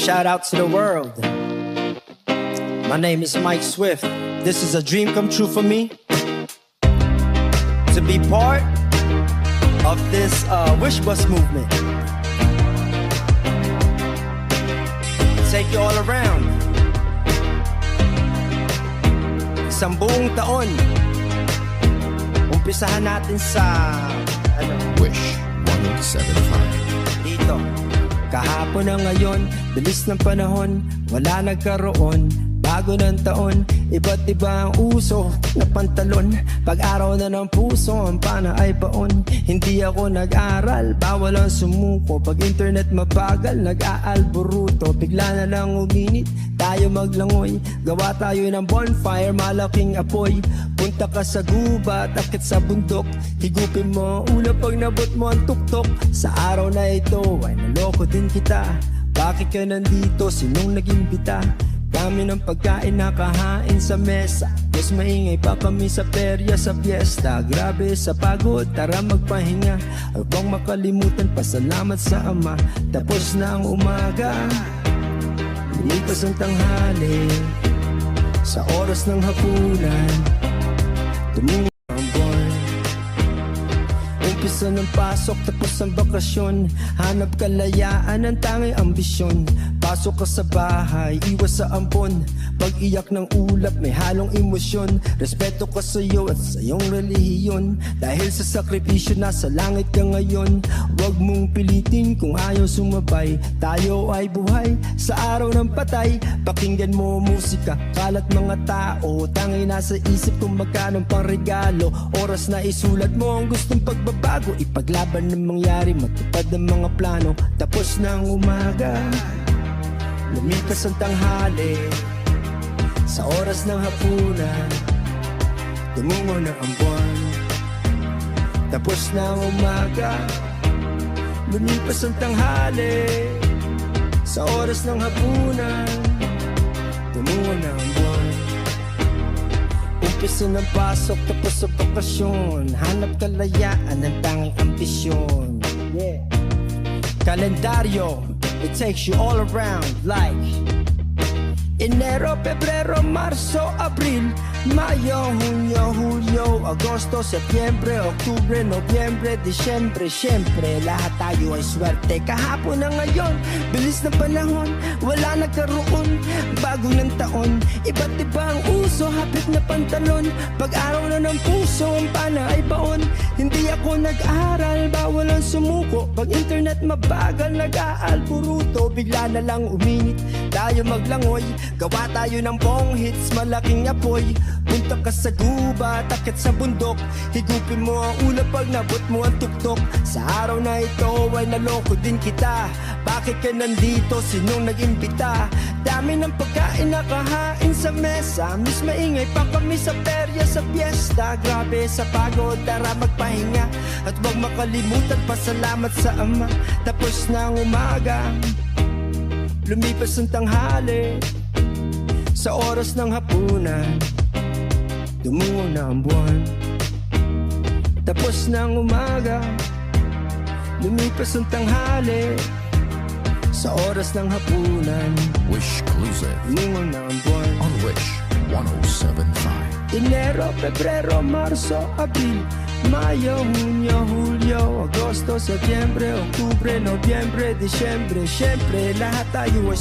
shout out to the world. My name is Mike Swift. This is a dream come true for me to be part of this Wish Bus movement. Take you all around. Isang buong taon. Umpisahan natin sa Wish 1075. dito. Kahapon na ngayon, bilis ng panahon, wala nagkaroon. Bago ng taon, iba't iba ang uso na pantalon. Pag-araw na ng puso, ang pana ay baon. Hindi ako nag-aral, bawal ang sumuko. Pag internet mabagal, nag-aalboruto. Bigla na lang uminit, tayo maglangoy. Gawa tayo ng bonfire, malaking apoy. Punta ka sa gubat, akit sa bundok. Higupin mo ang ulo pag nabot mo ang tuktok. Sa araw na ito, ay naloko din kita. Bakit ka nandito? Sinong nag-imbita? Dami ng pagkain nakahain sa mesa. Mas maingay pa kami sa perya sa fiesta. Grabe sa pagod, tara magpahinga. Huwag bang makalimutan, pasalamat sa Ama. Tapos na ang umaga, lumipas ang tanghali. Sa oras ng hapunan, tumingo ang buwan. Umpisa ng pasok, tapos ang bakasyon. Hanap kalayaan, ang tanging ambisyon. Pasok ka sa bahay, iwas sa ampon. Pag-iyak ng ulap, may halong emosyon. Respeto ka sa iyo at sa iyong relihiyon. Dahil sa sakripisyo, nasa langit ka ngayon. Huwag mong pilitin kung ayaw sumabay. Tayo ay buhay sa araw ng patay. Pakinggan mo musika, kalat mga tao. Tangay nasa isip kung magkano pang regalo. Oras na isulat mo ang gustong pagbabago. Ipaglaban ng mangyari, matupad ang mga plano. Tapos na ang umaga, lumipas ang tanghali. Sa oras ng hapunan, tumungo na ang buwan. Tapos na ang umaga, lumipas ang tanghali. Sa oras ng hapunan, tumungo na ang buwan. Umpisa ng pasok, tapos sa bakasyon. Hanap kalayaan ng tanging ambisyon. Yeah. Kalendaryo, it takes you all around like Enero, Pebrero, Marzo, Abril, Mayo, Junio, Julio, Agosto, Setyembre, Oktubre, Nobyembre, Disyembre. Siyempre, lahat tayo ay swerte. Kahapon na ngayon, bilis ng panahon, wala nagkaroon. Bago ng taon, iba't iba ang uso, hapit na pantalon. Pag-araw na ng puso, ang pana ay baon. Hindi ako nag-aral, bawal ang sumuko. Pag internet mabagal, nag-aalburuto. Bigla na lang uminit, tayo maglangoy. Gawa tayo ng bong hits, malaking apoy. Punta ka sa gubat, akit sa bundok. Higupin mo ang ulo pag nabot mo ang tuktok. Sa araw na ito ay naloko din kita. Bakit ka nandito? Sinong nag-imbita? Dami ng pagkain nakahain sa mesa. Mas maingay pa kami sa perya sa fiesta. Grabe sa pagod, tara magpahinga. At huwag makalimutan, pasalamat sa Ama. Tapos na ang umaga, lumipas ang tanghali. Sa oras ng hapunan, tumungo na ang buwan. Tapos na ang umaga, lumipas ang tanghali. Sa oras ng hapunan, Wish exclusive tumungo na ang buwan. on Wish 1075. Enero, Pebrero, Marzo, Abril, Mayo, Junio, Julio, Agosto, Setyembre, Oktubre, Nobyembre, Disyembre. Siyempre, lahat tayo ay